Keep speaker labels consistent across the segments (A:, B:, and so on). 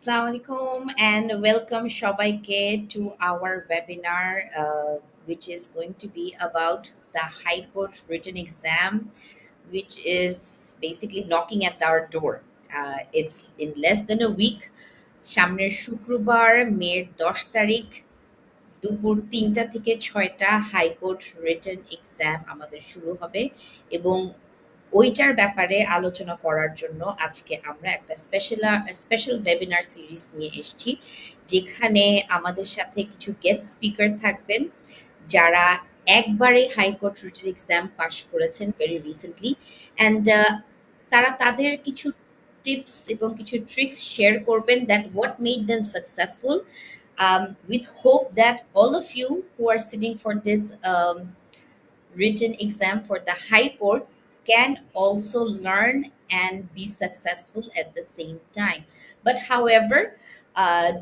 A: Assalamu alaikum and welcome সবাইকে to our webinar which is going to be about the High Court written exam which is basically knocking at our door. It's in less than a week. সামনের শুক্রবার মের 10 তারিখ দুপুর ৩টা থেকে ৬টা high court written exam আমাদের শুরু হবে এবং ওইটার ব্যাপারে আলোচনা করার জন্য আজকে আমরা একটা স্পেশাল ওয়েবিনার সিরিজ নিয়ে এসেছি যেখানে আমাদের সাথে কিছু গেস্ট স্পিকার থাকবেন যারা একবারে হাইকোর্ট রিটেন এক্সাম পাশ করেছেন ভেরি রিসেন্টলি অ্যান্ড তারা তাদের কিছু টিপস এবং কিছু ট্রিক্স শেয়ার করবেন that what made them successful with hope that all of you who are sitting for this written exam for the High Court can also learn and be successful at the same time. But however,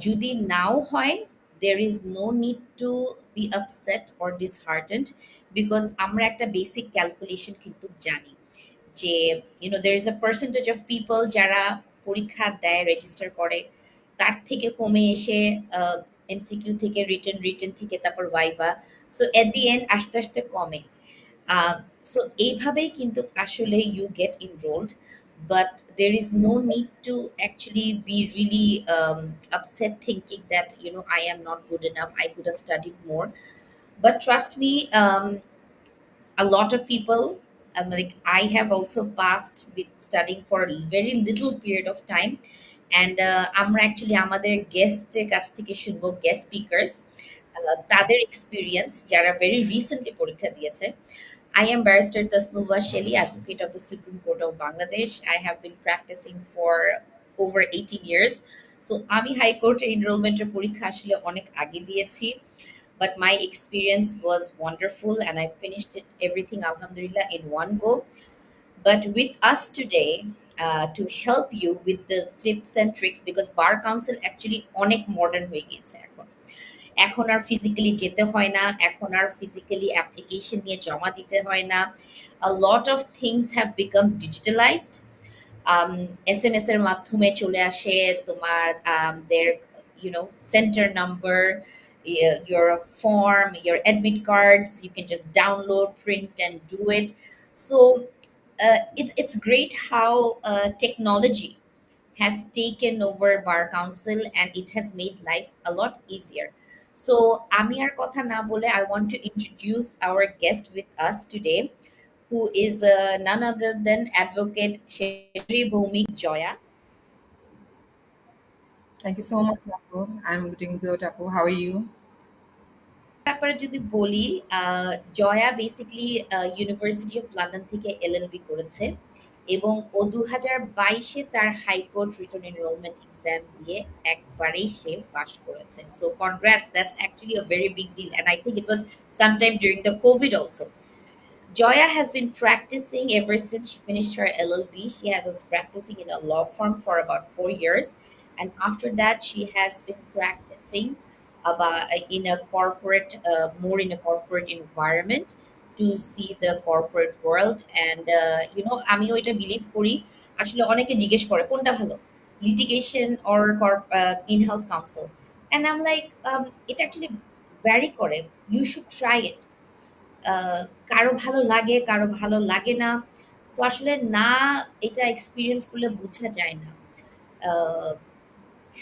A: যদি নাও হয়, there is no need to be upset or disheartened because আমরা একটা basic calculation কিন্তু জানি যে there is a percentage of people যারা পরীক্ষা দেয় রেজিস্টার করে তার থেকে কমে এসে এমসিকিউ থেকে রিটেন থেকে তারপর viva so at the end আস্তে আস্তে কমে সো এইভাবেই কিন্তু আসলে you get enrolled but there is no need to actually be really upset thinking that I am not good enough, I could have studied more. But trust me, a lot of people, like I have also passed with studying for a very little period of time and আমরা actually আমাদের গেস্টের কাছ থেকে শুনবো guest speakers তাদের experience যারা very recently পরীক্ষা দিয়েছে. I am Barrister Tasnuva Shelly, advocate of the Supreme Court of Bangladesh. I have been practicing for over 18 years. So আমি হাইকোর্টের এনরোলমেন্টের পরীক্ষা আসলে অনেক আগে দিয়েছি, but my experience was wonderful and I finished it everything alhamdulillah in one go. But with us today, to help you with the tips and tricks, because bar council actually অনেক modern হয়ে গেছে এখন এখন আর physically যেতে হয় না, এখন আর physically application নিয়ে জমা দিতে হয় না. A lot of things have become digitalized. SMS এর মাধ্যমে চলে আসে তোমার their center number, your form, your admit cards. You can just download, print, and do it. So it's great how technology has taken over bar council and it has made life a lot easier. So আমি আর কথা না বলে I want to introduce our guest with us today, who is none other than Advocate Shri Bhumik Joya.
B: Thank you so much, Apu. I'm doing good, Apu. How are you?
A: ব্যাপারে যদি বলি, Joya basically University of London থেকে LLB করেছে এবং ও 2022-এ তার high court return enrolment exam দিয়ে একবারেই সে পাশ করেছে. So congrats, that's actually a very big deal and I think it was sometime during the covid also. Joya has been practicing ever since she finished her LLB. She was practicing in a law firm for about 4 years. And after that, she has been practicing about in a corporate, more in a corporate environment to see the corporate world. And, আমিও এটা believe করি আসলে অনেকে জিজ্ঞেস করে কোনটা ভালো, litigation or in-house counsel. And I'm like, it actually vary করে. You should try it. কারো ভালো লাগে, কারো ভালো লাগে না। সো আসলে না, এটা এক্সপেরিয়েন্স করলে বোঝা যায় না।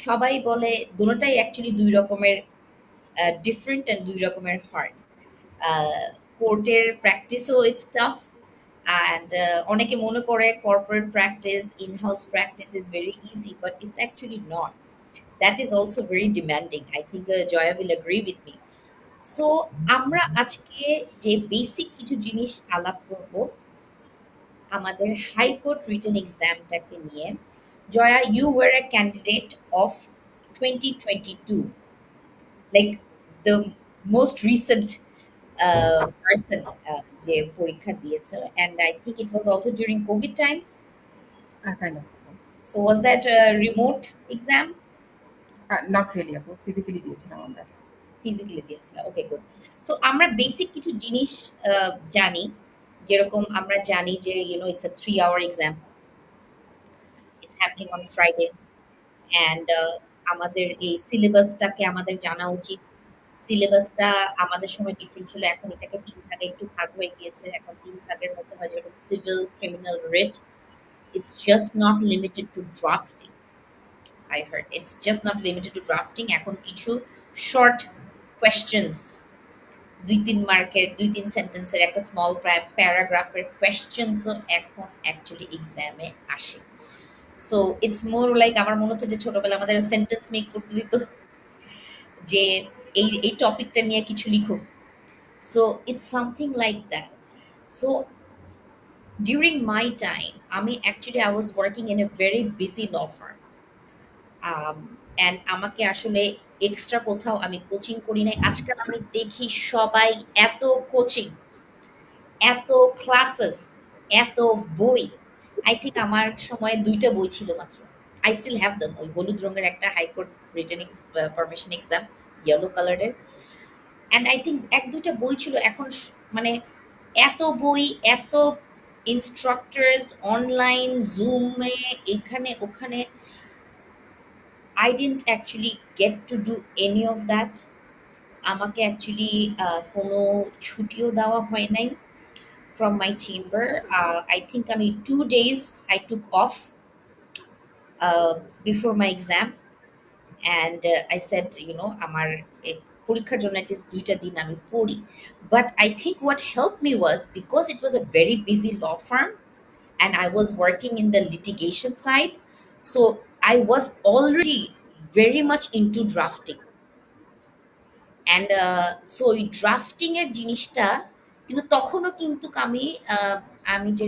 A: সবাই বলে দোনোটাই অ্যাকচুয়ালি ২ রকমের ডিফারেন্ট অ্যান্ড ২ রকমের হার্ড। কোর্টের প্র্যাকটিসও ইটস টাফ অ্যান্ড অনেকে মনে করে corporate practice, in-house practice is very easy, but it's actually not. That is also very demanding. I think Joya will agree with me. So আমরা আজকে যে বেসিক কিছু জিনিস আলাপ করব আমাদের হাইকোর্ট রিটেন এক্সামটাকে নিয়ে. Joya, you were a candidate of 2022, like the most recent person যে পরীক্ষা দিয়েছে, and I think it was also during covid times.
B: Kind of.
A: So was that remote exam?
B: Not really, Apu. Physically দিয়েছিলাম আমরা।
A: Physically দিয়েছিলাম, okay good. So আমরা basic কিছু জিনিস জানি, যেরকম আমরা জানি যে it's a 3 hour exam, it's happening on Friday, and আমাদের এই সিলেবাসটাকে আমাদের জানা উচিত। সিলেবাসটা আমাদের সময় ডিফারেন্ট ছিল, এখন এটাকে ৩ ভাগে একটু ভাগ হয়ে গিয়েছে। এখন ৩ ভাগের মধ্যে হয় যেরকম civil, criminal, writ. It's just not limited to drafting. I heard it's just not limited to drafting. এখন কিছু শর্ট কোয়েশ্চেন্স, ২-৩ মার্কের ২-৩ সেন্টেন্সের একটা স্মল প্যারাগ্রাফের কোয়েশ্চেন্সও এখন অ্যাকচুয়ালি এক্সামে আসে। সো ইটস মোর লাইক আমার মনে হচ্ছে যে ছোটবেলায় আমাদের সেন্টেন্স মেক করতে দিত যে এই টপিকটা নিয়ে কিছু লিখো। So it's something like that. So during my time আমি actually I was working in a very busy law firm. And আমাকে আসলে এক্সট্রা কোথাও আমি কোচিং করি নাই। আজকাল আমি দেখি সবাই এত কোচিং, এত ক্লাসেস, এত বই। আই থিংক আমার সময়ে ২ টা বই ছিল মাত্র। I still have them. ওই হলুদ রঙের একটা high court written permission exam, yellow কালারের। অ্যান্ড আই থিংক ১-২ টা বই ছিল। এখন মানে এত বই, এত ইনস্ট্রাক্টরস, অনলাইন, জুমে, এখানে ওখানে। I didn't actually get to do any of that. আমাকে অ্যাকচুয়ালি কোনো ছুটিও দেওয়া হয় নাই from my chamber. I think আমি 2 days I took off before my exam, and I said, আমার এই পরীক্ষার জন্য at least ২ টা দিন আমি পড়ি। But I think what helped me was because it was a very busy law firm and I was working in the litigation side, so I was already very much into drafting. And so ওই drafting এর জিনিসটা কিন্তু তখনও কিন্তু আমি যে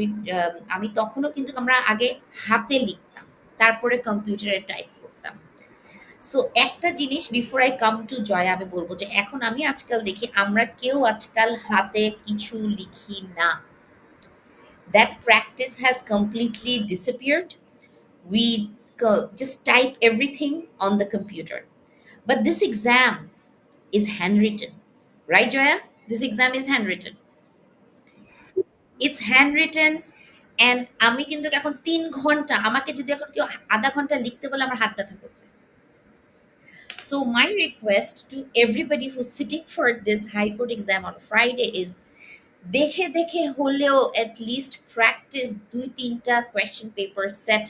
A: আমি তখনও কিন্তু আমরা আগে হাতে লিখতাম, তারপরে কম্পিউটারে টাইপ করতাম। সো একটা জিনিস before I come to Joya আমি বলবো যে এখন আমি আজকাল দেখি আমরা কেউ আজকাল হাতে কিছু লিখি না। That practice has completely disappeared. We just type everything on the computer. But this exam is handwritten. Right, Joya? This exam is handwritten. It's handwritten, and আমি কিন্তু এখন ৩ ঘন্টা, আমাকে যদি এখন কেউ আধা ঘন্টা লিখতে বলে আমার হাত ব্যথা করবে। So my request to everybody who's sitting for this High Court exam on Friday is দেখে দেখে হলেও at least practice ২-৩টা question paper set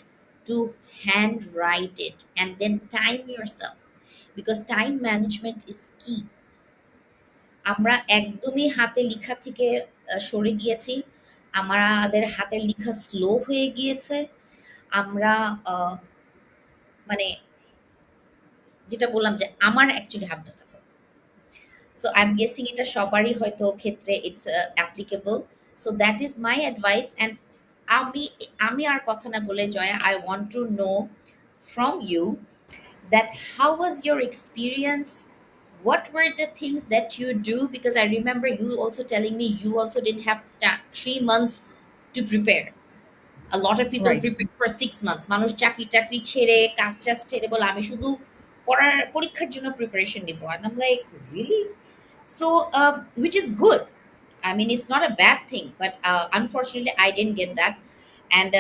A: to handwrite it and then time yourself, because time management is key. আমরা একদমই হাতে লিখা থেকে সরে গিয়েছি। আমাদের হাতের লিখা স্লো হয়ে গিয়েছে। আমরা মানে যেটা বললাম যে আমার অ্যাকচুয়ালি হাত ব্যথা করে। সো আই এম গেসিং এটা সবারই হয়তো ক্ষেত্রে it's applicable. So that is my advice. And আমি আমি আর কথা না বলে Joya, I want to know from you that how was your experience, what were the things that you do, because I remember you also telling me you also didn't have 3 months to prepare. A lot of people
B: Right.
A: prepare for 6 months. মানুষ চাকরি টাকরি ছেড়ে কাজ টাজ ছেড়ে বলে আমি শুধু পরীক্ষার জন্য প্রিপারেশন নিব, and I'm like really? So which is good. I mean, it's not a bad thing, but unfortunately I didn't get that. And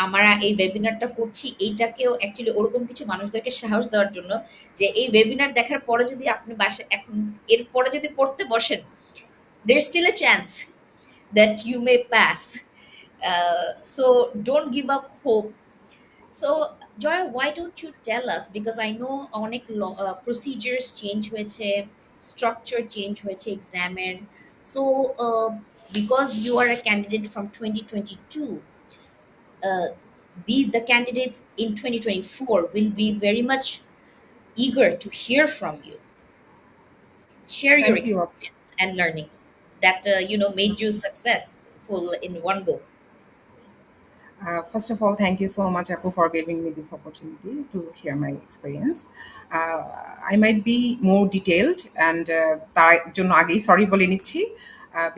A: আমরা এই ওয়েবিনারটা করছি এইটাকেও অ্যাকচুয়ালি ওরকম কিছু মানুষদেরকে সাহস দেওয়ার জন্য যে এই ওয়েবিনার দেখার পরে যদি আপনি বাসায় এখন এরপরে যদি পড়তে বসেন, there's still a chance that you may pass. So don't give up hope. So Joy, why don't you tell us, because I know অনেক procedures change হয়েছে, structure change হয়েছে এক্সামের। So because you are a candidate from 2022, uh, the candidates in 2024 will be very much eager to hear from you. Share your
B: Thank you.
A: experience and learnings that made you successful in one go.
B: First of all, thank you so much, Apu, for giving me this opportunity to share my experience. Uh, I might be more detailed, and তার জন্য আগেই sorry বলে নিচ্ছি,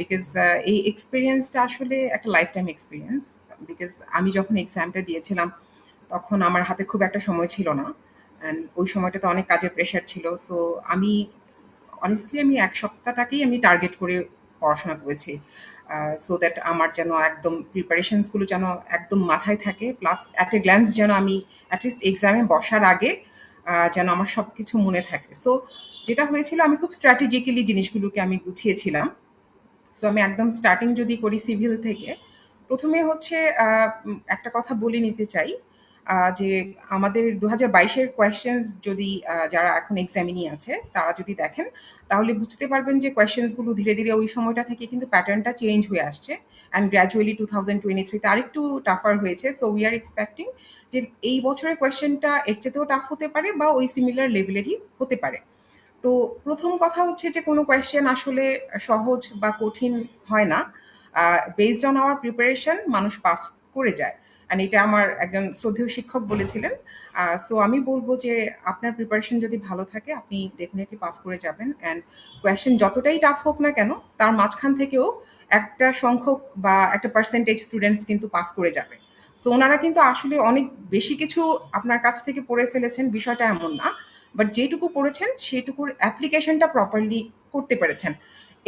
B: because এই এক্সপিরিয়েন্সটা আসলে একটা life time experience. Because আমি যখন এক্সামটা দিয়েছিলাম তখন আমার হাতে খুব একটা সময় ছিল না, অ্যান্ড ওই সময়টাতে অনেক কাজের প্রেশার ছিল। সো আমি অনেস্টলি আমি ১ সপ্তাহটাকেই আমি টার্গেট করে পড়াশোনা করেছি। সো দ্যাট আমার যেন একদম প্রিপারেশনস গুলো যেন একদম মাথায় থাকে, প্লাস অ্যাট এ গ্ল্যান্স যেন আমি অ্যাটলিস্ট এক্সামে বসার আগে যেন আমার সবকিছু মনে থাকে। সো যেটা হয়েছিল, আমি খুব স্ট্র্যাটেজিক্যালি জিনিসগুলোকে আমি গুছিয়েছিলাম। সো আমি একদম স্টার্টিং যদি করি সিভিল থেকে, প্রথমে হচ্ছে একটা কথা বলে নিতে চাই, যে আমাদের ২০২২ এর কোয়েশ্চেনস যদি যারা এখন এক্সামিনি আছে তারা যদি দেখেন, তাহলে বুঝতে পারবেন যে কোয়েশ্চেনস গুলো ধীরে, ধীরে ওই সময়টা থেকে কিন্তু প্যাটার্নটা চেঞ্জ হয়ে আসছে। অ্যান্ড গ্র্যাজুয়ালি 2023 তে আরেকটু টাফার হয়েছে। সো উই আর এক্সপেক্টিং যে এই বছরের কোয়েশ্চেনটা এর চেয়েতেও টাফ হতে পারে বা ওই সিমিলার লেভেলেরই হতে পারে। তো প্রথম কথা হচ্ছে যে কোনো কোয়েশ্চেন আসলে সহজ বা কঠিন হয় না। বেসড অন আওয়ার প্রিপারেশন মানুষ পাস করে যায়। অ্যান্ড এটা আমার একজন শ্রদ্ধেয় শিক্ষক বলেছিলেন। সো আমি বলবো যে আপনার প্রিপারেশন যদি ভালো থাকে আপনি ডেফিনেটলি পাস করে যাবেন। অ্যান্ড কোয়েশ্চেন যতটাই টাফ হোক না কেন, তার মাঝখান থেকেও একটা সংখ্যক বা একটা পার্সেন্টেজ স্টুডেন্টস কিন্তু পাস করে যাবে। সো ওনারা কিন্তু আসলে অনেক বেশি কিছু আপনার কাছ থেকে পড়ে ফেলেছেন, বিষয়টা এমন না। বাট যেটুকু পড়েছেন সেটুকুর অ্যাপ্লিকেশনটা প্রপারলি করতে পেরেছেন।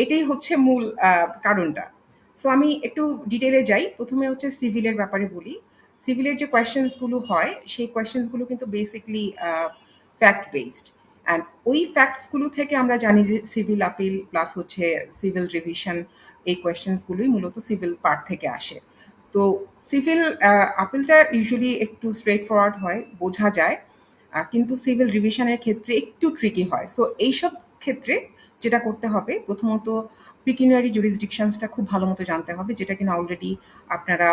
B: এটাই হচ্ছে মূল কারণটা। সো আমি একটু ডিটেলে যাই। প্রথমে হচ্ছে সিভিলের ব্যাপারে বলি। সিভিলের যে কোয়েশ্চেনসগুলো হয়, সেই কোয়েশ্চেনসগুলো কিন্তু বেসিকলি ফ্যাক্ট বেসড। অ্যান্ড ওই ফ্যাক্টসগুলো থেকে আমরা জানি যে সিভিল আপিল প্লাস হচ্ছে সিভিল রিভিশন, এই কোয়েশ্চেনসগুলোই মূলত সিভিল পার্ট থেকে আসে। তো সিভিল আপিলটা ইউজুয়ালি একটু স্ট্রেট ফরওয়ার্ড হয়, বোঝা যায়। কিন্তু সিভিল রিভিশনের ক্ষেত্রে একটু ট্রিকি হয়। সো এইসব ক্ষেত্রে যেটা করতে হবে, প্রথমত পিকিউনিয়ারি জুরিসডিকশনসটা খুব ভালো মতো জানতে হবে, যেটা কিনা অলরেডি আপনারা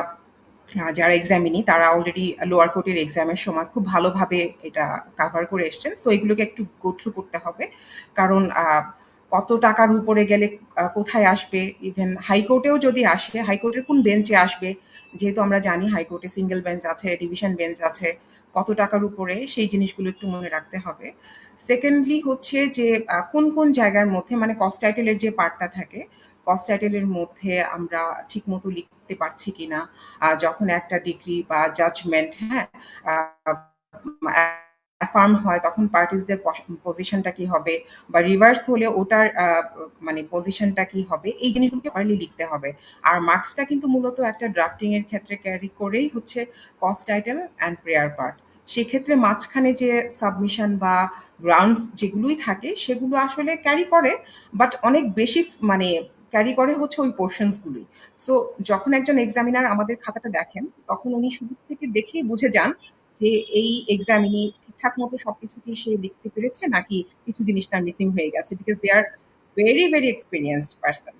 B: যারা এক্সামিনি তারা অলরেডি লোয়ার কোর্টের এক্সামের সময় খুব ভালোভাবে এটা কাভার করে এসছেন। সো এগুলোকে একটু গো থ্রু করতে হবে। কারণ কত টাকার উপরে গেলে কোথায় আসবে, ইভেন হাইকোর্টেও যদি আসে, হাইকোর্টের কোন বেঞ্চে আসবে, যেহেতু আমরা জানি হাইকোর্টে সিঙ্গেল বেঞ্চ আছে, ডিভিশন বেঞ্চ আছে, কত টাকার উপরে, সেই জিনিসগুলো একটু মনে রাখতে হবে। সেকেন্ডলি হচ্ছে যে কোন কোন জায়গার মধ্যে, মানে কস্ট টাইটেলের যে পার্টটা থাকে, কস্ট টাইটেলের মধ্যে আমরা ঠিক মতো লিখতে পারছি কিনা, যখন একটা ডিগ্রি বা জাজমেন্ট, হ্যাঁ, অ্যাফার্ম হয়, তখন পার্টিসদের পজিশনটা কি হবে, বা রিভার্স হলে ওটার মানে পজিশনটা কি হবে, এই জিনিসগুলোকে পারলি লিখতে হবে। আর মার্কসটা কিন্তু মূলত একটা ড্রাফটিং এর ক্ষেত্রে ক্যারি করেই হচ্ছে cost title and prayer part. সেক্ষেত্রে মাঝখানে যে সাবমিশন বা গ্রাউন্ডস যেগুলোই থাকে সেগুলো আসলে ক্যারি করে, বাট অনেক বেশি মানে ক্যারি করে হচ্ছে ওই পোর্শনসগুলোই। সো যখন একজন এক্সামিনার আমাদের খাতাটা দেখেন, তখন উনি শুরু থেকে দেখেই বুঝে যান যে এই এক্সামিনি ঠিকঠাক মতো সবকিছু কি সে লিখতে পেরেছে, নাকি কিছু জিনিস তার মিসিং হয়ে গেছে, because they are very very experienced person.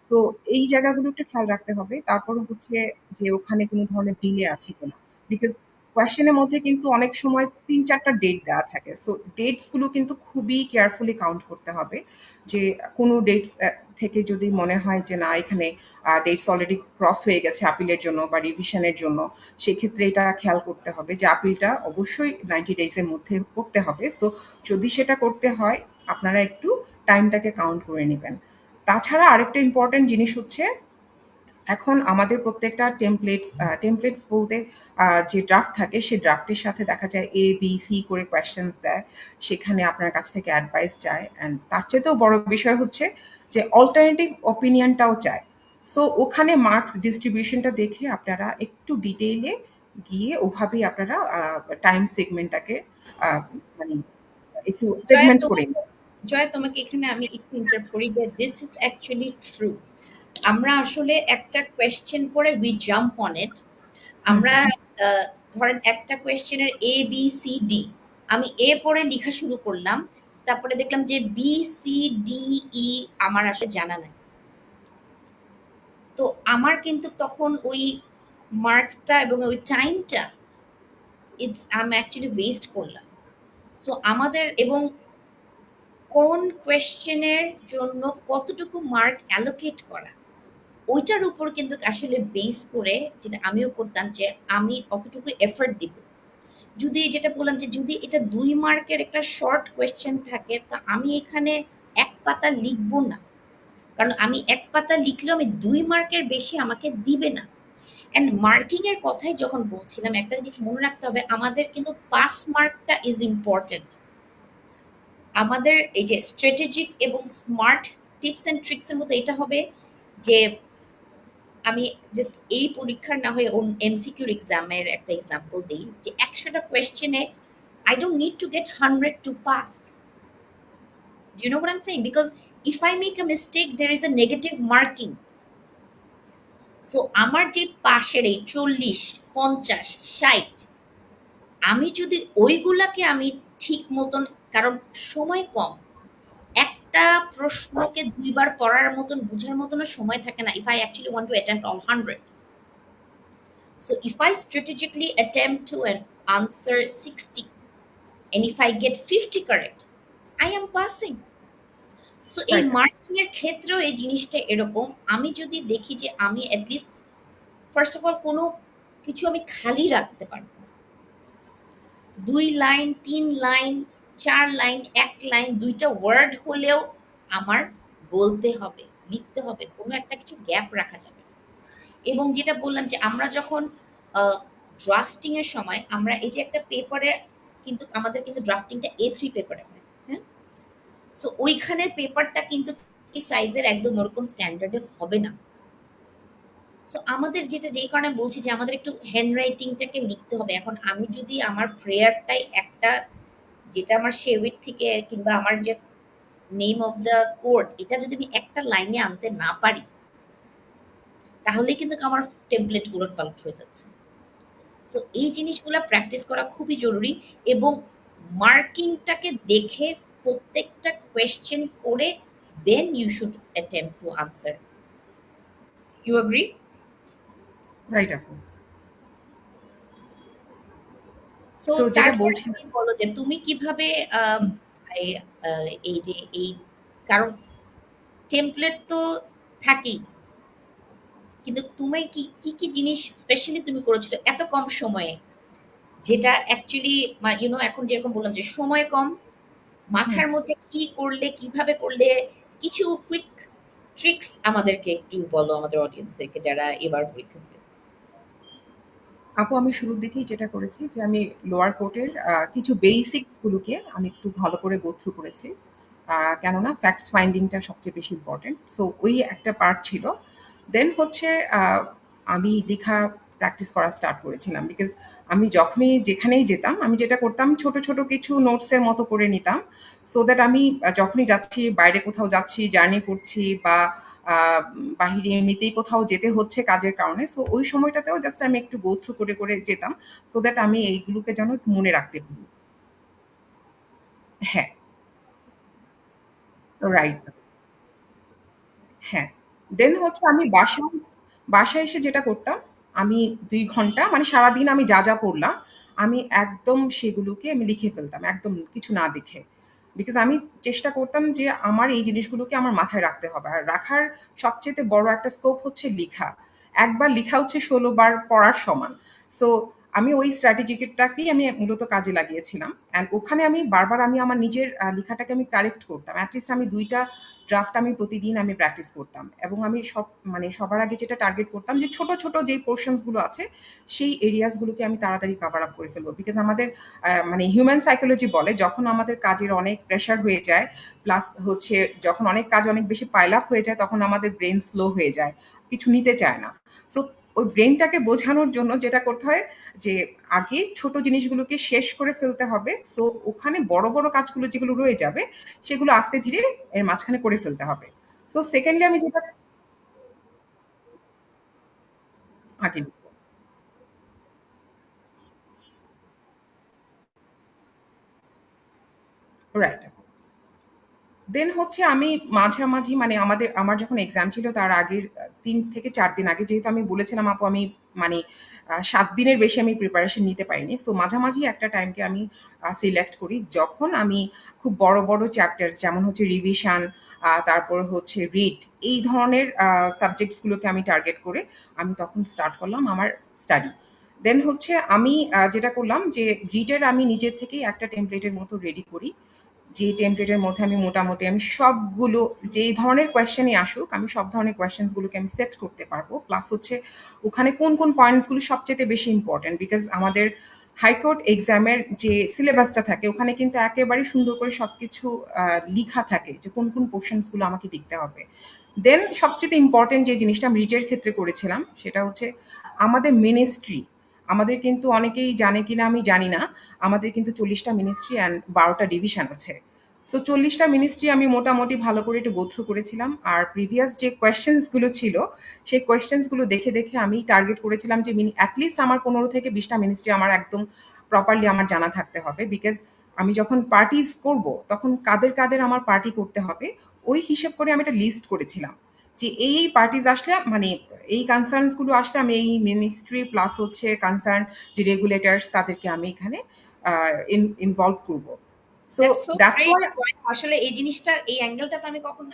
B: So এই জায়গাগুলো একটু খেয়াল রাখতে হবে। তারপর হচ্ছে যে ওখানে কোনো ধরনের ডিলে আছে কিনা, বিকজ কোয়েশ্চেনের মধ্যে কিন্তু অনেক সময় ৩-৪টা ডেট দেওয়া থাকে। সো ডেটস গুলো কিন্তু খুবই কেয়ারফুলি কাউন্ট করতে হবে। যে কোনো ডেটস থেকে যদি মনে হয় যে না, এখানে ডেটস অলরেডি ক্রস হয়ে গেছে আপিলের জন্য বা রিভিশনের জন্য, সেক্ষেত্রে এটা খেয়াল করতে হবে যে আপিলটা অবশ্যই 90 ডেজ এর মধ্যে করতে হবে। সো যদি সেটা করতে হয়, আপনারা একটু টাইমটাকে কাউন্ট করে নেবেন। তাছাড়া আরেকটা ইম্পর্টেন্ট জিনিস হচ্ছে, এখন আমাদের প্রত্যেকটা টেমপ্লেটস বলতে যে ড্রাফট থাকে, সেই ড্রাফটের সাথে দেখা যায় এ বি সি করে কোয়েশ্চেন্স দেয়। সেখানে আপনার কাছ থেকে অ্যাডভাইস চায়, অ্যান্ড তার চেয়েতেও বড় বিষয় হচ্ছে যে অল্টারনেটিভ ওপিনিয়নটাও চায়। সো ওখানে মার্কস ডিস্ট্রিবিউশনটা দেখে আপনারা একটু ডিটেইলে গিয়ে ওভাবেই আপনারা টাইম সেগমেন্টটাকে মানে একটু
A: জয়া
B: সেগমেন্ট করে
A: তোমাকে
B: নিন।
A: জয়া তোমাকে এখানে আমি একটু ইন্টারাপ্ট করি যে দিস ইজ অ্যাকচুয়ালি ট্রু। আমরা আসলে একটা কোয়েশ্চেন পরে উই জাম্প অন ইট।
B: হুম,
A: আমরা
B: হুম।
A: ধরেন একটা কোয়েশ্চেনের এ বি সি ডি, আমি এ পরে লেখা শুরু করলাম, তারপরে দেখলাম যে বি সি ডি ই আমার আসলে জানা নাই। তো আমার কিন্তু তখন ওই মার্কসটা এবং ওই টাইমটা ইটস আমি অ্যাকচুয়ালি ওয়েস্ট করলাম। সো আমাদের এবং কোন কোয়েশ্চেনের জন্য কতটুকু মার্ক অ্যালোকেট করা, ওইটার উপর কিন্তু আসলে বেস করে যেটা আমিও করতাম যে আমি অতটুকু এফর্ট দিব। যদি যেটা বললাম যে যদি এটা ২ মার্কের একটা শর্ট কোয়েশ্চেন থাকে, তা আমি এখানে ১ পাতা লিখবো না। কারণ আমি ১ পাতা লিখলেও আমি ২ মার্কের বেশি আমাকে দিবে না। অ্যান্ড মার্কিং এর কথাই যখন বলছিলাম, একটা জিনিস মনে রাখতে হবে, আমাদের কিন্তু পাস মার্কটা ইজ ইম্পর্টেন্ট। আমাদের এই যে স্ট্র্যাটেজিক এবং স্মার্ট টিপস অ্যান্ড ট্রিক্স এর মতো এটা হবে যে আমি জাস্ট এই পরীক্ষার না হয়ে এমসিকিউর এক্সামের একটা এক্সাম্পল দিই যে ১০০টা কোয়েশ্চেনে I don't need to get 100 to pass. Do you know what I'm saying? Because if I make a mistake, there is a negative marking. So আমার যে পাশের এই 40, 50, 60, আমি যদি ওইগুলাকে আমি ঠিক মতন, কারণ সময় কম, একটা প্রশ্নকে ২ বার পড়ার মতন বুঝার মতনও সময় থাকে না if I actually want to attempt all 100. So if I strategically attempt to an answer 60 and if I get 50 correct, I am passing. So এই
B: রাইট আপু।
A: মার্কিং এর ক্ষেত্রেও এই জিনিসটা এরকম। আমি যদি দেখি যে আমি at least first of all কোনো কিছু আমি খালি রাখতে পারবো না। ২ লাইন, ৩ লাইন, ৪ লাইন, ১ লাইন, ২ টা ওয়ার্ড হলেও আমার বলতে হবে, লিখতে হবে। কোনো একটা কিছু গ্যাপ রাখা যাবে না। এবং যেটা বললাম যে আমরা যখন আ ড্রাফটিং এর সময় আমরা এই যে একটা পেপারে কিন্তু আমাদের কিন্তু ড্রাফটিংটা A3 পেপারে হয়। হ্যাঁ? সো ওইখানের পেপারটা কিন্তু এই সাইজের একদম ওরকম স্ট্যান্ডার্ড এ হবে না। সো আমাদের যেটা যেই কারণে বলছি যে আমাদের একটু হ্যান্ড রাইটিংটাকে লিখতে হবে। এখন আমি যদি আমার প্রেয়ারটাই একটা, যেটা আমার শেভিট থেকে কিংবা আমার যে নেম অফ দ্য কোর্ট, এটা যদি আমি একটা লাইনে আনতে না পারি, তাহলেই কিন্তু আমার টেমপ্লেট উলটপালট হয়ে যাচ্ছে। সো এই জিনিসগুলা প্র্যাকটিস করা খুবই জরুরি এবং মার্কিংটাকে দেখে প্রত্যেকটা কোয়েশ্চেন করে then you should attempt to answer. You agree?
B: Right আপু।
A: সো
B: সো যেটা
A: তারপরে
B: বলছিলাম।
A: তুমি বলো যে তুমি কিভাবে আম, এই এই যে এই, কারণ টেমপ্লেট তো থাকেই, কিন্তু তুমি কি কি কি জিনিস স্পেশালি তুমি করেছিল এত কম সময়ে, যেটা অ্যাকচুয়ালি এখন যেরকম বললাম যে সময় কম,
B: হুম।
A: মাথার মধ্যে কি করলে কিভাবে করলে, কিছু কুইক ট্রিক্স আমাদেরকে একটু বলো, আমাদের অডিয়েন্সদেরকে যারা এবার পরীক্ষা দিবে।
B: আপু আমি শুরুর দিকেই যেটা করেছি যে আমি লোয়ার কোর্টের কিছু বেসিক্স গুলোকে আমি একটু ভালো করে গো থ্রু করেছি। কেননা ফ্যাক্টস ফাইন্ডিংটা সবচেয়ে বেশি ইম্পর্টেন্ট। সো ওই একটা পার্ট ছিল। দেন হচ্ছে আমি লেখা প্র্যাকটিস করা স্টার্ট করেছিলাম। বিকজ আমি যখনই যেখানেই যেতাম, আমি যেটা করতাম ছোট, ছোট কিছু নোটসের মতো করে নিতাম। সো দ্যাট আমি যখনই যাচ্ছি, বাইরে কোথাও যাচ্ছি, জার্নি করছি বা আ বাহিরে এমনিতেই কোথাও যেতে হচ্ছে কাজের কারণে। সো ওই সময়টাতেও জাস্ট আমি একটু গো থ্রু করে, করে যেতাম। সো দ্যাট আমি এইগুলোকে যেন মনে রাখতে পারি। হ্যাঁ, রাইট। হ্যাঁ। দেন হচ্ছে আমি বাসায় এসে যেটা করতাম, আমি ২ ঘন্টা মানে সারাদিন আমি যা, যা পড়লাম, আমি একদম সেগুলোকে আমি লিখে ফেলতাম। একদম কিছু না দেখে। বিকজ আমি চেষ্টা করতাম যে আমার এই জিনিসগুলোকে আমার মাথায় রাখতে হবে। আর রাখার সবচাইতে বড় একটা স্কোপ হচ্ছে লিখা। একবার লিখা হচ্ছে ১৬ বার পড়ার সমান। সো আমি ওই স্ট্র্যাটেজিটাকেই আমি মূলত কাজে লাগিয়েছিলাম। অ্যান্ড ওখানে আমি বারবার আমি আমার নিজের লিখাটাকে আমি কারেক্ট করতাম। এট লিস্ট আমি ২ টা ড্রাফট আমি প্রতিদিন আমি প্র্যাকটিস করতাম এবং আমি মানে সবার আগে যেটা টার্গেট করতাম যে ছোট ছোট যে পোর্শনস গুলো আছে সেই এরিয়াস গুলোকে আমি তাড়াতাড়ি কভার আপ করে ফেলবো। বিকজ আমাদের মানে হিউম্যান সাইকোলজি বলে যখন আমাদের কাজের অনেক প্রেশার হয়ে যায়, প্লাস হচ্ছে যখন অনেক কাজ অনেক বেশি পাইল আপ হয়ে যায়, তখন আমাদের ব্রেন স্লো হয়ে যায়, কিছু নিতে চায় না। সো ওই ব্রেনটাকে বোঝানোর জন্য যেটা করতে হয় যে আগে ছোট জিনিসগুলোকে শেষ করে ফেলতে হবে। সো ওখানে বড় বড় কাজগুলো যেগুলো রয়ে যাবে সেগুলো আস্তে ধীরে এর মাঝখানে করে ফেলতে হবে। সো সেকেন্ডলি আমি যেটা আগে লিখব। রাইট। দেন হচ্ছে আমি মাঝামাঝি মানে আমার যখন এক্সাম ছিল তার আগের ৩ থেকে ৪ দিন আগে, যেহেতু আমি বলেছিলাম আপু আমি মানে ৭ দিনের বেশি আমি প্রিপারেশন নিতে পারিনি। সো মাঝামাঝি একটা টাইমকে আমি সিলেক্ট করি যখন আমি খুব বড়, বড় চ্যাপ্টার্স যেমন হচ্ছে রিভিশন, তারপর হচ্ছে রিড, এই ধরনের সাবজেক্টস গুলোকে আমি টার্গেট করে আমি তখন স্টার্ট করলাম আমার স্টাডি। দেন হচ্ছে আমি যেটা করলাম যে রিডের আমি নিজের থেকেই একটা টেমপ্লেটের মতো রেডি করি। যে টেমপ্লেটের মধ্যে আমি মোটামুটি আমি সবগুলো যেই ধরনের কোয়েশ্চেনই আসুক, আমি সব ধরনের কোয়েশ্চেনস গুলোকে আমি সেট করতে পারবো। প্লাস হচ্ছে ওখানে কোন, কোন পয়েন্টস গুলো সবচাইতে বেশি ইম্পোর্টেন্ট। বিকজ আমাদের হাইকোর্ট এক্সামের যে সিলেবাসটা থাকে ওখানে কিন্তু একেবারেই সুন্দর করে সবকিছু লিখা থাকে যে কোন, কোন পোরশনস গুলো আমাকে লিখতে হবে। দেন সবচাইতে ইম্পোর্টেন্ট যে জিনিসটা আমি রিটের ক্ষেত্রে করেছিলাম সেটা হচ্ছে আমাদের মিনিস্ট্রি, আমাদের কিন্তু অনেকেই জানে কিনা আমি জানি না, আমাদের কিন্তু 40টা মিনিস্ট্রি অ্যান্ড 12টা ডিভিশন আছে। সো 40টা মিনিস্ট্রি আমি মোটামুটি ভালো করে একটু গো থ্রু করেছিলাম। আর প্রিভিয়াস যে কোয়েশ্চেন্সগুলো ছিল, সেই কোয়েশ্চেন্সগুলো দেখে দেখে আমি টার্গেট করেছিলাম যে অ্যাটলিস্ট আমার 15 থেকে 20টা মিনিস্ট্রি আমার একদম প্রপারলি আমার জানা থাকতে হবে। বিকজ আমি যখন পার্টিস করব, তখন কাদের কাদের আমার পার্টি করতে হবে ওই হিসেব করে আমি একটা লিস্ট করেছিলাম যে এই পার্টিস আসলে মানে এই কনসার্নসগুলো আসলে আমি এই মিনিস্ট্রি প্লাস হচ্ছে কনসার্ন যে রেগুলেটরস তাদেরকে আমি এখানে ইনভলভ করব। So
A: that's so
B: that's
A: great.
B: Why.
A: আসলে এই জিনিসটা, এই অ্যাঙ্গেলটা তো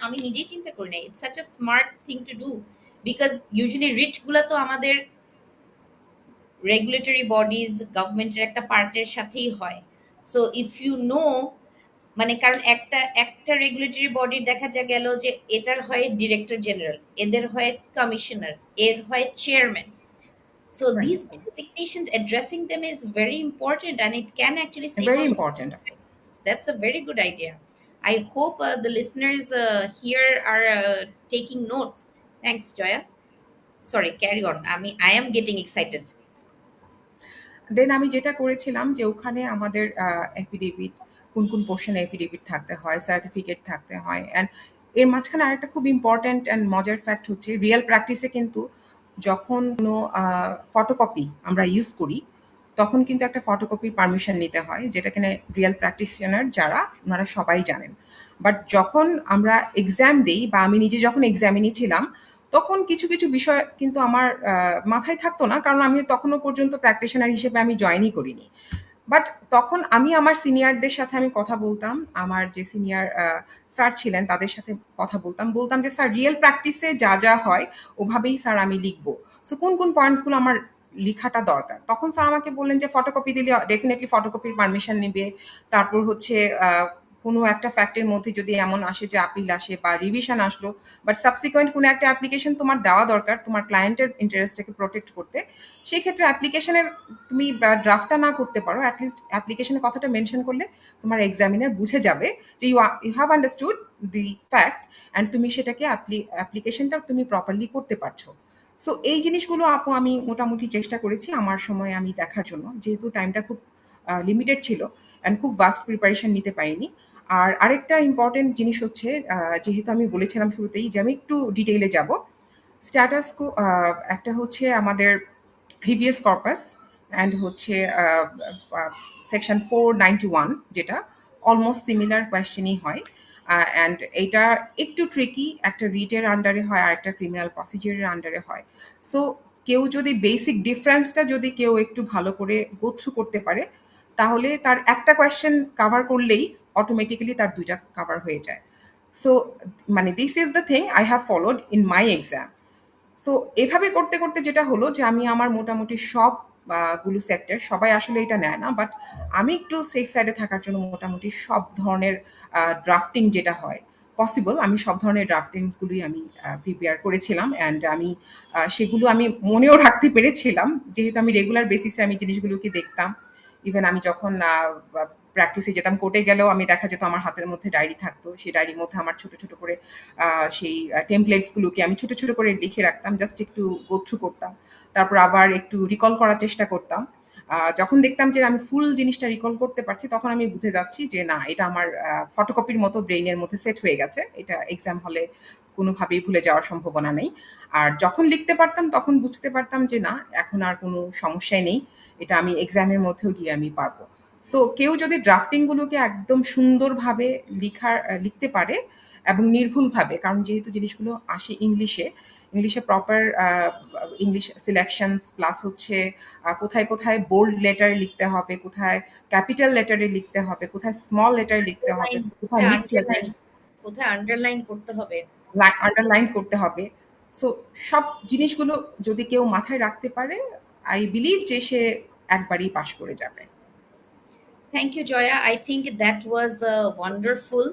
A: আমি নিজেই চিন্তা করি নাই। It's such a smart thing to do, because usually writ গুলা তো আমাদের রেগুলেটরি বডিজ, গভর্নমেন্টের একটা পার্টের সাথেই হয়। সো ইফ ইউ নো, মানে কারণ একটা একটা রেগুলেটরি বডির দেখা যা গেল যে এটার হয় ডিরেক্টর জেনারেল, এদের হয় কমিশনার, এর হয় chairman. So these
B: right,
A: designations, addressing them is very important, and it can actually save
B: very
A: a lot.
B: Important.
A: That's a very good idea. I hope the listeners here are taking notes. Thanks, Joya. Sorry, carry on. I am getting excited.
B: দেন আমি যেটা করেছিলাম যে ওখানে আমাদের affidavit, কোন কোন পোর্শনে affidavit থাকতে হয়, সার্টিফিকেট থাকতে হয়। অ্যান্ড এর মাঝখানে আরেকটা খুব ইম্পর্ট্যান্ট অ্যান্ড মজার ফ্যাক্ট হচ্ছে রিয়েল প্র্যাকটিসে কিন্তু যখন কোনো ফটোকপি আমরা ইউজ করি, তখন কিন্তু একটা ফটোকপির পারমিশন নিতে হয়, যেটা কিনা রিয়েল প্র্যাকটিশনার যারা ওনারা সবাই জানেন। বাট যখন আমরা এক্সাম দিই বা আমি নিজে যখন এক্সামে নিয়েছিলাম, তখন কিছু কিছু বিষয় কিন্তু আমার মাথায় থাকতো না, কারণ আমি তখনও পর্যন্ত প্র্যাকটিশনার হিসেবে আমি জয়েনই করিনি। বাট তখন আমি আমার সিনিয়রদের সাথে আমি কথা বলতাম, আমার যে সিনিয়র স্যার ছিলেন তাদের সাথে কথা বলতাম, বলতাম যে স্যার রিয়েল প্র্যাকটিসে যা যা হয় ওভাবেই স্যার আমি লিখবো। সো কোন কোন পয়েন্টসগুলো আমার লিখাটা দরকার, তখন স্যার আমাকে বললেন যে ফটোকপি দিলে ডেফিনেটলি ফটোকপির পারমিশন নেবে। তারপর হচ্ছে কোনো একটা ফ্যাক্টের মধ্যে যদি এমন আসে যে আপিল আসে বা রিভিশন আসলো, বাট সাবসিকুয়েন্ট কোনো একটা অ্যাপ্লিকেশন তোমার দেওয়া দরকার তোমার ক্লায়েন্টের ইন্টারেস্টটাকে প্রোটেক্ট করতে, সেক্ষেত্রে অ্যাপ্লিকেশনের তুমি ড্রাফটটা না করতে পারো, অ্যাটলিস্ট অ্যাপ্লিকেশনের কথাটা মেনশন করলে তোমার এক্সামিনার বুঝে যাবে যে you have understood the fact and তুমি সেটাকে অ্যাপ্লিকেশনটা তুমি প্রপারলি করতে পারছো। সো এই জিনিসগুলো আপু আমি মোটামুটি চেষ্টা করেছি আমার সময় আমি দেখার জন্য, যেহেতু টাইমটা খুব লিমিটেড ছিল অ্যান্ড খুব ভাস্ট প্রিপারেশন নিতে পারিনি। আর আরেকটা ইম্পর্টেন্ট জিনিস হচ্ছে, যেহেতু আমি বলেছিলাম শুরুতেই যে আমি একটু ডিটেইলে যাব। স্ট্যাটাস কো একটা হচ্ছে আমাদের হিভিয়াস কর্পাস অ্যান্ড হচ্ছে সেকশন 491, যেটা অলমোস্ট সিমিলার কোয়েশ্চেনই হয়। অ্যান্ড এইটা একটু ট্রিকি, একটা রিটের আন্ডারে হয় আর একটা ক্রিমিনাল প্রসিডিউরের আন্ডারে হয়। সো কেউ যদি বেসিক ডিফারেন্সটা যদি কেউ একটু ভালো করে গো থ্রু করতে পারে, তাহলে তার একটা কোয়েশ্চেন কাভার করলেই অটোমেটিক্যালি তার দুইটা কাভার হয়ে যায়। সো মানে this is the thing I have followed in my exam. So এভাবে করতে করতে যেটা হলো যে আমি আমার মোটামুটি সব গুলো সেক্টর, সবাই আসলে এটা নেয় না, বাট আমি একটু সেফ সাইডে থাকার জন্য মোটামুটি সব ধরনের ড্রাফটিং যেটা হয় পসিবল, আমি সব ধরনের ড্রাফটিংসগুলোই আমি প্রিপেয়ার করেছিলাম। অ্যান্ড আমি সেগুলো আমি মনেও রাখতে পেরেছিলাম, যেহেতু আমি রেগুলার বেসিসে আমি জিনিসগুলোকে দেখতাম। ইভেন আমি যখন প্র্যাকটিসে যেতাম, কোর্টে গেলেও আমি দেখা যেত আমার হাতের মধ্যে ডায়েরি থাকতো, সেই ডায়েরির মধ্যে আমার ছোট ছোট করে সেই টেমপ্লেটসগুলোকে আমি ছোট ছোট করে লিখে রাখতাম, জাস্ট একটু গো থ্রু করতাম, তারপর আবার একটু রিকল করার চেষ্টা করতাম। যখন দেখতাম যে আমি ফুল জিনিসটা রিকল করতে পারছি, তখন আমি বুঝে যাচ্ছি যে না, এটা আমার ফটোকপির মতো ব্রেইনের মধ্যে সেট হয়ে গেছে, এটা এক্সাম হলে কোনোভাবেই ভুলে যাওয়ার সম্ভাবনা নেই। আর যখন লিখতে পারতাম তখন বুঝতে পারতাম যে না, এখন আর কোনো সমস্যাই নেই, এটা আমি এক্সামের মধ্যেও গিয়ে আমি পারবো। সো কেউ যদি ড্রাফটিংগুলোকে একদম সুন্দরভাবে লিখতে পারে এবং নির্ভুলভাবে, কারণ যেহেতু জিনিসগুলো আসে ইংলিশে, ইংলিশে প্রপার ইংলিশ সিলেকশনস প্লাস হচ্ছে কোথায় কোথায় বোল্ড লেটার লিখতে হবে, কোথায় ক্যাপিটাল লেটারে লিখতে হবে, কোথায় স্মল লেটার লিখতে হবে,
A: Underline,
B: কোথায়
A: কোথায়
B: মিক্স
A: আন্ডারলাইন,
B: লেটার্স
A: কোথায় আন্ডারলাইন করতে হবে।
B: আন্ডারলাইন করতে হবে। সো সব জিনিসগুলো যদি কেউ মাথায় রাখতে পারে, আই বিলিভ যে সে একবারই পাশ করে যাবে।
A: Thank you Joya, I think that was wonderful.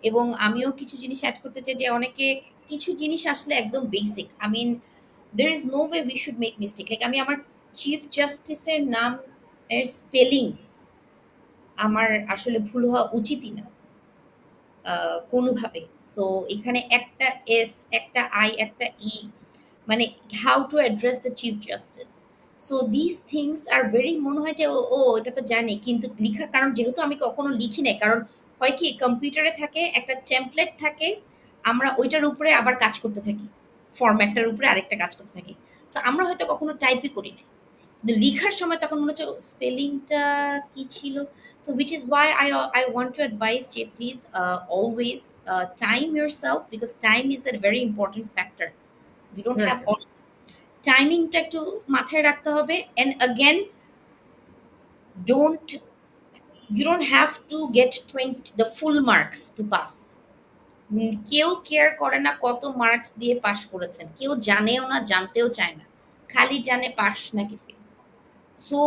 A: এবং আমিও কিছু জিনিস অ্যাড করতে চাই যে অনেকে কিছু জিনিস আসলে একদম basic, I mean there is no way we should make mistake. Like আমি আমার চিফ জাস্টিসের নাম এর স্পেলিং আমার আসলে ভুল হওয়া উচিতই না কোনোভাবে। সো এখানে একটা এস, একটা আই, একটা ই, মানে how to address the chief justice. So this things are very মনে হয় যে ও ও এটা তো জানি, কিন্তু লিখার কারণ যেহেতু আমি কখনো লিখি নাই, কারণ হয় কি কম্পিউটারে থাকে একটা টেমপ্লেট থাকে, আমরা ওইটার উপরে আবার কাজ করতে থাকি, ফরম্যাটটার উপরে আরেকটা কাজ করতে থাকি। সো আমরা হয়তো কখনো টাইপই করি না, কিন্তু লিখার সময় তখন মনে হচ্ছে স্পেলিংটা কি ছিল। So which is why I want to advise যে please always time yourself, because time is a very important factor. You don't have
B: right.
A: All টাইমিংটা একটু মাথায় রাখতে হবে। And again, don't you don't have to get 20 the full marks to pass. কেউ care করে না কত marks দিয়ে পাশ করেছেন, কেউ জানেও না, জানতেও চায় না, খালি জানে পাস নাকি fail. So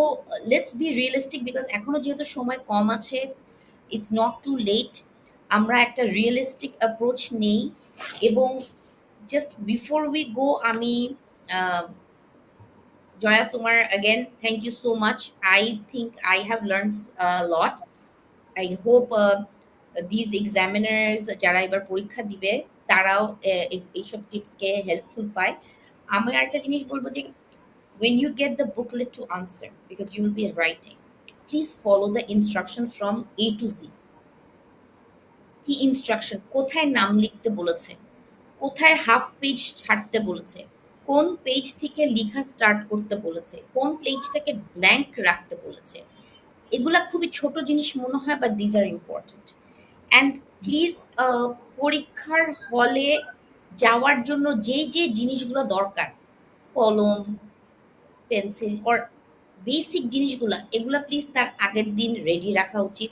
A: let's be realistic, because এখনো যেহেতু সময় কম আছে, ইটস নট টু লেট। আমরা একটা রিয়েলিস্টিক অ্যাপ্রোচ নেই। এবং জাস্ট বিফোর উই গো, আমি আহ, জয়া, তোমার again thank you so much. I think I have learned a lot. I hope these examiners যারা এবার পরীক্ষা দিবে তারাও এইসব টিপসকে হেল্পফুল পায়। আমি আরেকটা জিনিস বলবো যে when you get the booklet to answer, because you will be writing, please follow the instructions from A to Z. কি ইনস্ট্রাকশন, কোথায় নাম লিখতে বলেছে, কোথায় হাফ পেজ ছাড়তে বলেছে, কোন পেজ থেকে লেখা স্টার্ট করতে বলেছে, কোন পেজটাকে ব্ল্যাঙ্ক রাখতে বলেছে, এগুলা খুবই ছোট জিনিস মনে হয়, but these are important. And please, পরীক্ষার হলে যাওয়ার জন্য যে যে জিনিসগুলো দরকার, কলম, পেন্সিল অর বেসিক জিনিসগুলা, এগুলা প্লিজ তার আগের দিন রেডি রাখা উচিত।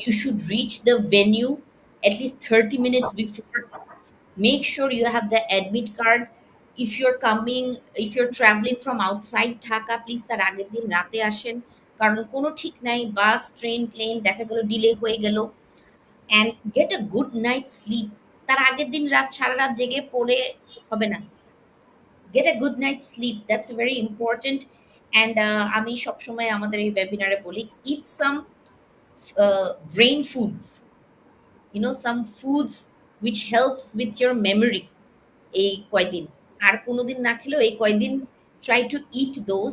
A: You should reach the venue at least 30 minutes before. Make sure you have the admit card. If you're coming, if you're traveling from outside Dhaka, please তার আগের দিন রাতে আসেন, কারণ কোনো ঠিক নাই, বাস, ট্রেন, প্লেন দেখা গেল ডিলে হয়ে গেল। And get a good night slip. তার আগের দিন রাত সারা রাত জেগে পড়ে হবে না। Get a good night sleep, that's very important. And আমি সবসময় আমাদের এই ওয়েবিনারে বলি, eat some brain foods, some foods which helps with your memory এই কয়দিন। আর কোনোদিন না খেলেও এই কয়দিন try to eat those.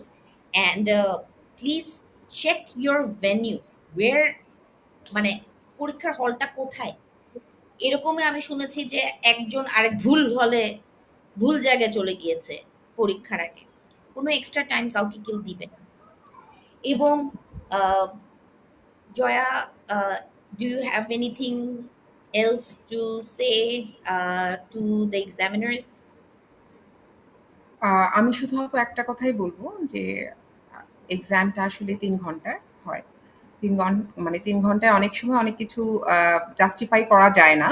A: And please check your venue, where, মানে পরীক্ষার হলটা কোথায়। এরকমই আমি শুনেছি যে একজন আরেক ভুল হলে ভুল জায়গায় চলে গিয়েছে পরীক্ষার আগে। কোনো এক্সট্রা টাইম কাউকে কেউ দিবে না। এবং ah, Jaya, do you have anything else to say to the examiners?
B: আমি শুধু আপু একটা কথাই বলবো যে এক্সামটা আসলে ৩ ঘন্টার হয়। ৩ ঘন্টায় অনেক সময় অনেক কিছু জাস্টিফাই করা যায় না।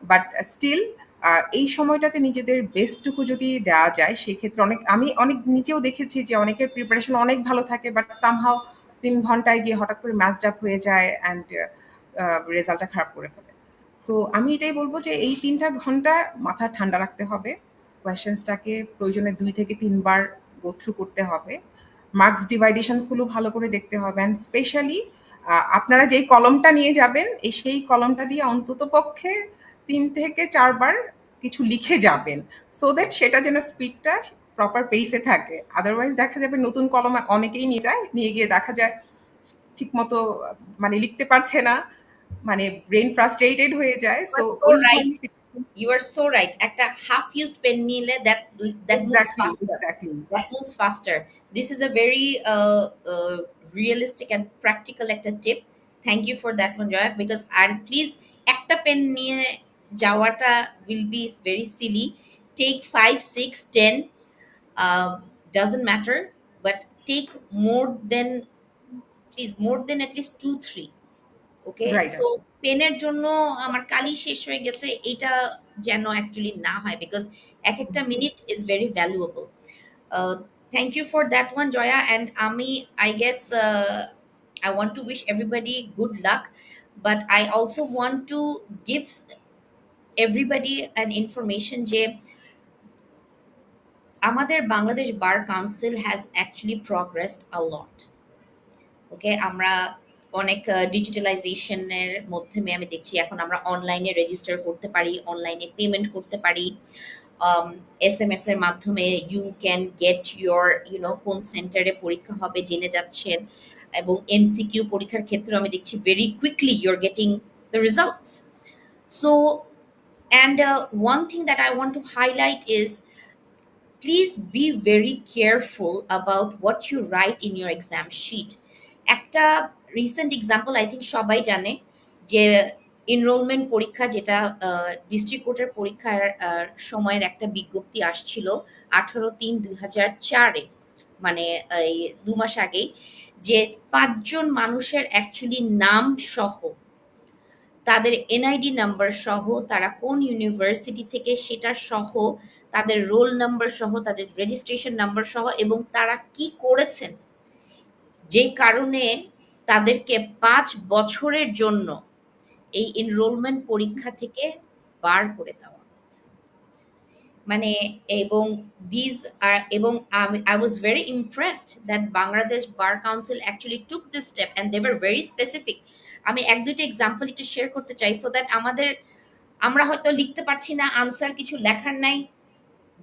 B: বাট স্টিল এই সময়টাতে নিজেদের বেস্টটুকু যদি দেওয়া যায় সেক্ষেত্রে আমি অনেক নিজেও দেখেছি যে অনেকের প্রিপারেশন অনেক ভালো থাকে, বাট সামহাও ৩ ঘন্টায় গিয়ে হঠাৎ করে ম্যাচড আপ হয়ে যায় অ্যান্ড রেজাল্টটা খারাপ করে ফেলে। সো আমি এটাই বলবো যে এই ৩টা ঘন্টা মাথা ঠান্ডা রাখতে হবে, কোয়েশ্চেন্সটাকে প্রয়োজনে ২ থেকে ৩ বার গো থ্রু করতে হবে, মার্কস ডিভাইডেশনসগুলো ভালো করে দেখতে হবে, অ্যান্ড স্পেশালি আপনারা যেই কলমটা নিয়ে যাবেন সেই কলমটা দিয়ে অন্তত পক্ষে ৩ থেকে ৪ বার কিছু লিখে যাবেন, সো দ্যাট সেটা যেন স্পিডটা প্রপার পেসে থাকে। আদারওয়াইজ দেখা যাবে নতুন কলম অনেকেই নিয়ে যায়, নিয়ে গিয়ে দেখা যায় ঠিকমতো মানে লিখতে পারছে না, মানে ব্রেন ফ্রাস্ট্রেটেড হয়ে যায়।
A: You
B: সো
A: are so
B: ওই
A: right.
B: ধরনের
A: You are so right. একটা half used pen নিলে that moves
B: exactly,
A: faster.
B: Exactly.
A: That moves faster. This is a very realistic and practical একটা tip. Thank you for that one, Joyak. Because, and please, একটা pen নিয়ে যাওয়াটা will be very silly. Take 5, 6, 10. Doesn't matter. But take more than, please, more than at least 2, 3. Okay,
B: right
A: so
B: আপু।
A: পেনের জন্য আমার কালি শেষ হয়ে গেছে এটা যেন অ্যাকচুয়ালি না হয়, বিকজ এক একটা minute is very valuable. Thank you for that one, Jaya. And আমি, I guess, I want to wish everybody good luck, but I also want to give everybody an information যে আমাদের Bangladesh bar council has actually progressed a lot. Okay, আমরা অনেক ডিজিটালাইজেশনের মাধ্যমে আমি দেখছি এখন আমরা অনলাইনে রেজিস্টার করতে পারি, অনলাইনে পেমেন্ট করতে পারি। SMS এর মাধ্যমে ইউ ক্যান গেট ইয়োর কোন সেন্টারে পরীক্ষা হবে জেনে যাচ্ছেন, এবং MCQ পরীক্ষার ক্ষেত্রে আমি দেখছি very quickly you are getting the results. So and one thing that I want to highlight is, please be very careful about what you write in your exam sheet. একটা রিসেন্ট এক্সাম্পল আই থিঙ্ক সবাই জানে, যে enrolment পরীক্ষা যেটা district কোর্টের পরীক্ষার সময়ের একটা বিজ্ঞপ্তি আসছিল 18/3/2004-এ, মানে এই 2 মাস আগেই, যে 5 জন মানুষের অ্যাকচুয়ালি নাম সহ, তাদের এনআইডি নাম্বার সহ, তারা কোন ইউনিভার্সিটি থেকে সেটা সহ, তাদের রোল নাম্বার সহ, তাদের রেজিস্ট্রেশন নাম্বার সহ, এবং তারা কি করেছেন, যে কারণে তাদেরকে 5 বছরের জন্য এই এনরোলমেন্ট পরীক্ষা থেকে বার করে দেওয়া হয়েছে। মানে, এবং দিজ আর এবং আমি I was very impressed that Bangladesh bar council actually took this step and they were very specific. আমি 1-2টা এক্সাম্পল একটু শেয়ার করতে চাই, সো দ্যাট আমরা হয়তো লিখতে পারছি না, আনসার কিছু লেখার নাই।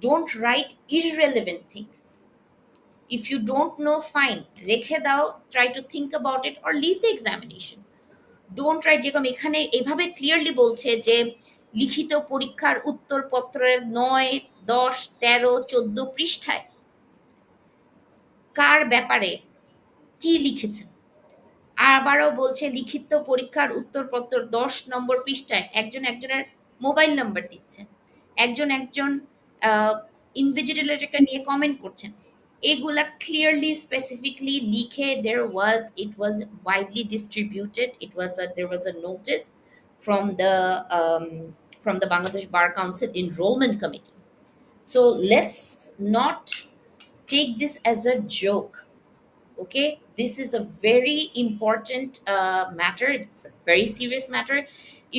A: Don't write irrelevant things. If you don't know, fine, রেখে দাও, try to think about it or leave the examination. Don't write, যেরকম এখানে এভাবে ক্লিয়ারলি বলছে যে লিখিত পরীক্ষার উত্তরপত্রের 9, 10, 13, 14 পৃষ্ঠায় কার ব্যাপারে কি লিখেছেন। আবারও বলছে লিখিত পরীক্ষার উত্তরপত্র 10 নম্বর পৃষ্ঠায় একজন একজনের মোবাইল নাম্বার দিচ্ছেন, একজন ইনভিজিলেটরকে নিয়ে কমেন্ট করছেন। এগুলা ক্লিয়ারলি স্পেসিফিকলি লিখে it was widely distributed. There was a notice from um, the Bangladesh Bar Council Enrollment Committee. So let's not take this as a joke. Okay, this is a very important matter. It's a very serious matter.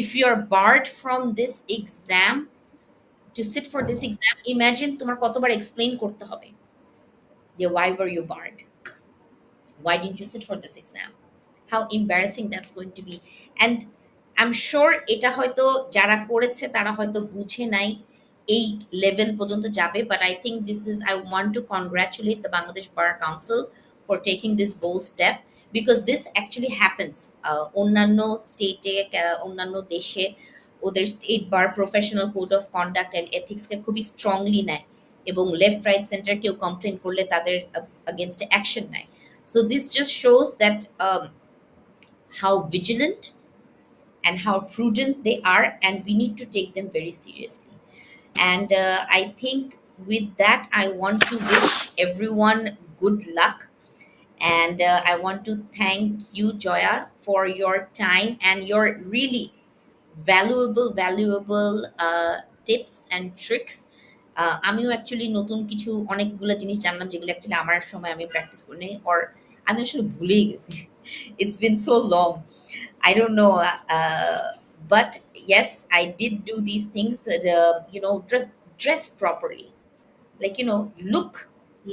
A: If you are barred from this exam, to sit for this exam, imagine তোমার কতবার explain করতে হবে যে why were you barred, why didn't you sit for this exam, how embarrassing that's going to be. And I'm sure এটা হয়তো যারা করেছে তারা হয়তো বুঝে নাই এই লেভেল পর্যন্ত যাবে, but I think I want to congratulate the Bangladesh Bar Council for taking this bold step, because this actually happens অন্যান্য স্টেটে, অন্যান্য দেশে ওদের state bar professional code of conduct and এথিক্সকে খুবই স্ট্রংলি নেয়, এবং লেফট রাইট সেন্টার কেউ কমপ্লেন করলে তাদের against অ্যাকশন নেয়. So this just shows that how vigilant and how prudent they are, and we need to take them very seriously. And I think with that, I want to wish everyone good luck. And I want to thank you, Joya, for your time and your really valuable tips and tricks. আমিও actually নতুন কিছু অনেকগুলো জিনিস জানলাম যেগুলো actually আমার সময় আমি প্র্যাকটিস করিনি, অর আমি আসলে ভুলেই গেছি। It's been so long, I don't know, but yes, I did do these things. Dress properly, like look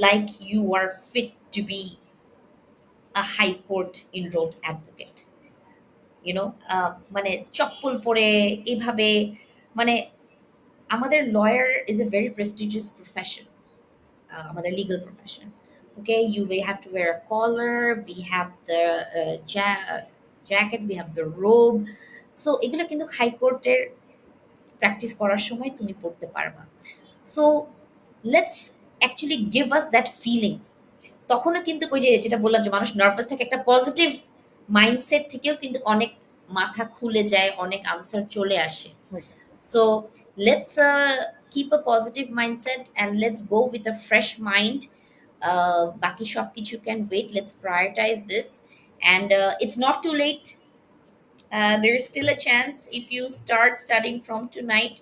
A: like you are fit to be a high court enrolled advocate. মানে চপ্পল পরে এভাবে, মানে আমাদের lawyer is a very prestigious profession, আমাদের legal profession. Okay, we have to wear a collar, we have the jacket, we have the robe. So এগুলো কিন্তু হাইকোর্টের প্র্যাকটিস করার সময় তুমি পড়তে পারবা। So let's actually give us that feeling. তখনও কিন্তু ওই যে যেটা বললাম যে মানুষ নার্ভাস থাকে, একটা পজিটিভ মাইন্ডসেট থেকেও কিন্তু অনেক মাথা খুলে যায়, অনেক আনসার চলে আসে। So let's keep a positive mindset and let's go with a fresh mind. Baki shop kichu can wait. Let's prioritize this, and it's not too late. There's still a chance if you start studying from tonight.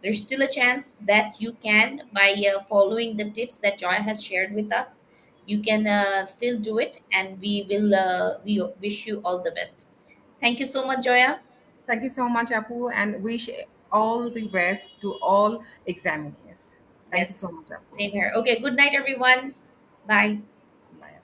A: There's still a chance that you can, by following the tips that Joy has shared with us, you can still do it, and we wish you all the best. Thank you so much, Joya.
B: Thank you so much, Apu, and wish all the best to all examiners. Thank you
A: Yes,
B: so much, Apu.
A: same here. Okay, good night, everyone. Bye.
B: Bye.